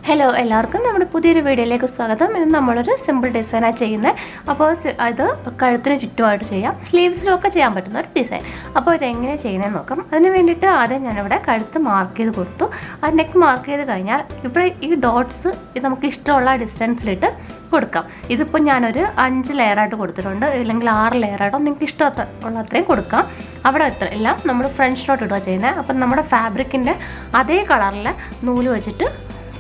Hello എല്ലാവർക്കും നമ്മുടെ പുതിയൊരു വീഡിയോയിലേക്ക് സ്വാഗതം. ഇന്ന് നമ്മളൊരു സിമ്പിൾ ഡിസൈനാണ് ചെയ്യുന്നത്. അപ്പോൾ അത് കഴുത്തിന് ചുറ്റുമായിട്ട് ചെയ്യാം, സ്ലീവ്സിലൊക്കെ ചെയ്യാൻ പറ്റുന്ന ഒരു ഡിസൈൻ. അപ്പോൾ ഇതെങ്ങനെ ചെയ്യുന്നതെന്ന് നോക്കാം. അതിന് വേണ്ടിയിട്ട് ആദ്യം ഞാനിവിടെ കഴുത്ത് മാർക്ക് ചെയ്ത് കൊടുത്തു. ആ നെക്ക് മാർക്ക് ചെയ്ത് കഴിഞ്ഞാൽ ഇവിടെ ഈ ഡോട്ട്സ് നമുക്ക് ഇഷ്ടമുള്ള ഡിസ്റ്റൻസിലിട്ട് കൊടുക്കാം. ഇതിപ്പോൾ ഞാനൊരു 5 ലെയറായിട്ട് കൊടുത്തിട്ടുണ്ട്, അല്ലെങ്കിൽ 6 ലെയറായിട്ടോ നിങ്ങൾക്ക് ഇഷ്ടമുള്ള അത്രയും കൊടുക്കാം. അവിടെ എല്ലാം നമ്മൾ ഫ്രഞ്ച് നോട്ട് ഇടുക ചെയ്യുന്നത്. അപ്പം നമ്മുടെ ഫാബ്രിക്കിൻ്റെ അതേ കളറിൽ നൂല് വെച്ചിട്ട്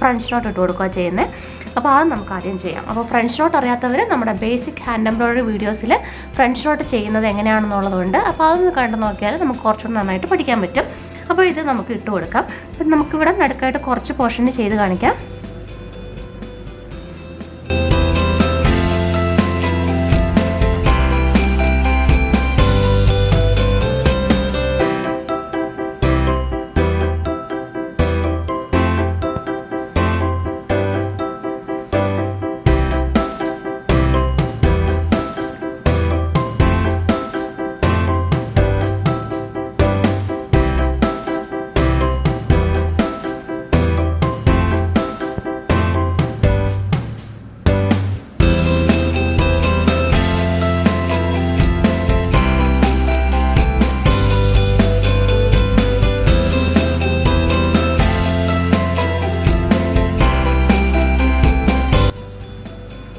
ഫ്രഞ്ച് നോട്ട് ഇട്ട് കൊടുക്കുക ചെയ്യുന്നത്. അപ്പോൾ അത് നമുക്ക് ആദ്യം ചെയ്യാം. അപ്പോൾ ഫ്രഞ്ച് നോട്ട് അറിയാത്തവർ നമ്മുടെ ബേസിക് ഹാൻഡ് എംബ്രോയിഡറി വീഡിയോസിൽ ഫ്രഞ്ച് നോട്ട് ചെയ്യുന്നത് എങ്ങനെയാണെന്നുള്ളതുകൊണ്ട് അപ്പോൾ അതൊന്ന് കണ്ടു നോക്കിയാൽ നമുക്ക് കുറച്ചുകൂടി നന്നായിട്ട് പഠിക്കാൻ പറ്റും. അപ്പോൾ ഇത് നമുക്ക് ഇട്ട് കൊടുക്കാം. അപ്പം നമുക്കിവിടെ നടുക്കായിട്ട് കുറച്ച് പോർഷന് ചെയ്ത് കാണിക്കാം.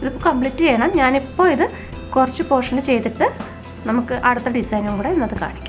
ഇതിപ്പോൾ കംപ്ലീറ്റ് ചെയ്യണം. ഞാനിപ്പോൾ ഇത് കുറച്ച് പോർഷൻ ചെയ്തിട്ട് നമുക്ക് അടുത്ത ഡിസൈനും കൂടെ ഇന്നത് കാണിക്കാം.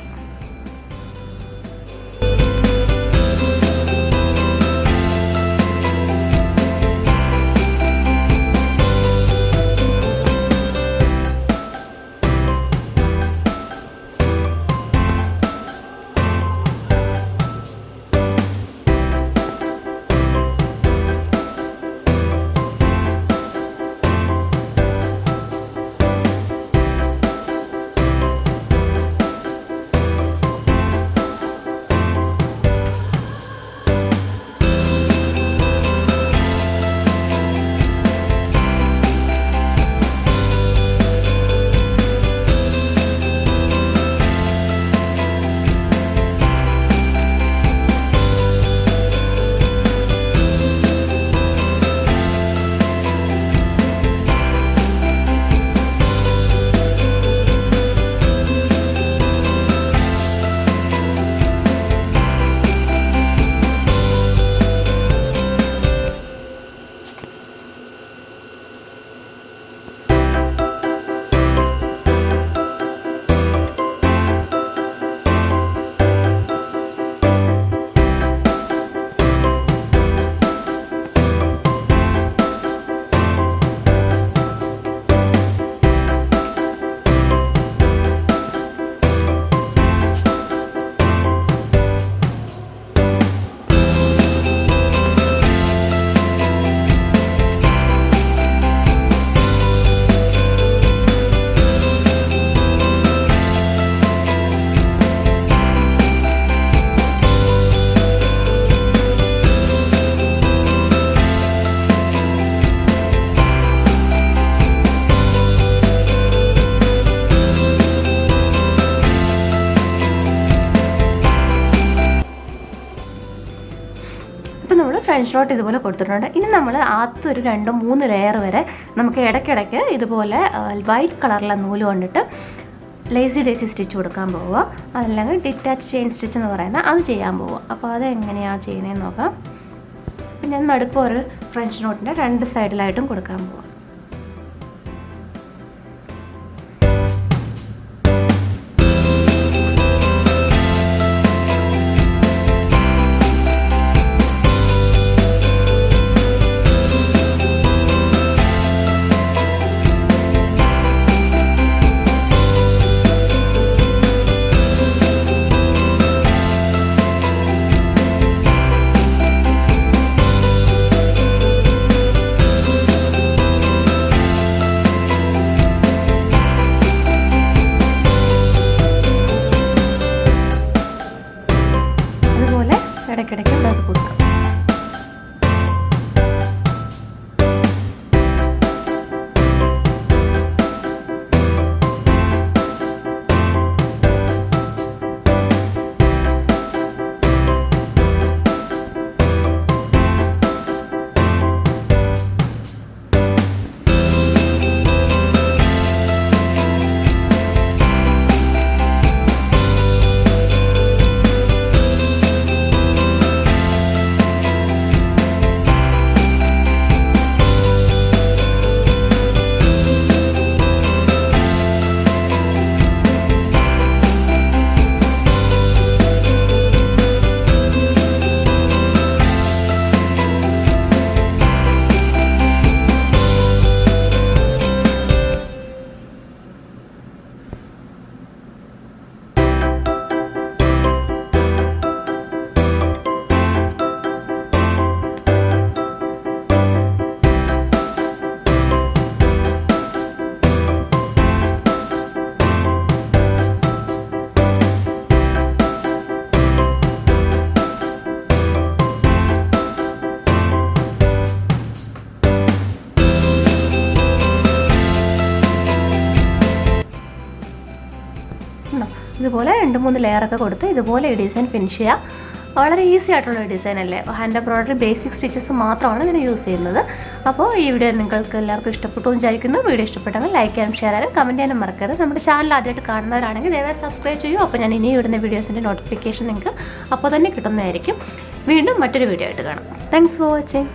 നമ്മൾ ഫ്രഞ്ച് നോട്ട് ഇതുപോലെ കൊടുത്തിട്ടുണ്ട്. ഇനി നമ്മൾ ആദ്യത്തെ ഒരു 2-3 ലെയർ വരെ നമുക്ക് ഇടയ്ക്കിടയ്ക്ക് ഇതുപോലെ വൈറ്റ് കളറിലെ നൂല് കൊണ്ടിട്ട് ലേസി ഡേസി സ്റ്റിച്ച് കൊടുക്കാൻ പോവുക, അതല്ലെങ്കിൽ ഡിറ്റാച്ച് ചെയിൻ സ്റ്റിച്ച് എന്ന് പറയുന്നത് അത് ചെയ്യാൻ പോവുക. അപ്പോൾ അത് എങ്ങനെയാണ് ചെയ്യുന്നതെന്ന് നോക്കാം. പിന്നെ നടുക്ക് ഒരു ഫ്രഞ്ച് നോട്ടിൻ്റെ 2 സൈഡിലായിട്ടും കൊടുക്കാൻ പോവുക. ഇതുപോലെ 2-3 ലെയറൊക്കെ കൊടുത്ത് ഇതുപോലെ ഈ ഡിസൈൻ ഫിനിഷ് ചെയ്യാം. വളരെ ഈസി ആയിട്ടുള്ള ഡിസൈൻ അല്ലേ. ഹാൻഡ് എംബ്രോയിഡറി ബേസിക് സ്റ്റിച്ചസ് മാത്രമാണ് ഇതിന് യൂസ് ചെയ്യുന്നത്. അപ്പോൾ ഈ വീഡിയോ നിങ്ങൾക്ക് എല്ലാവർക്കും ഇഷ്ടപ്പെട്ടു എന്ന് വിചാരിക്കുന്നു. വീഡിയോ ഇഷ്ടപ്പെട്ടെങ്കിൽ ലൈക്ക് ചെയ്യാനും ഷെയർ ചെയ്യാനും കമൻറ്റ് ചെയ്യാനും മറക്കരുത്. നമ്മുടെ ചാനൽ ആദ്യമായിട്ട് കാണുന്നവരാണെങ്കിൽ ദയവായി സബ്സ്ക്രൈബ് ചെയ്യൂ. അപ്പോൾ ഞാൻ ഇനി ഇടുന്ന വീഡിയോസിൻ്റെ നോട്ടിഫിക്കേഷൻ നിങ്ങൾക്ക് അപ്പോൾ തന്നെ കിട്ടുന്നതായിരിക്കും. വീണ്ടും മറ്റൊരു വീഡിയോ ആയിട്ട് കാണാം. Thanks for watching.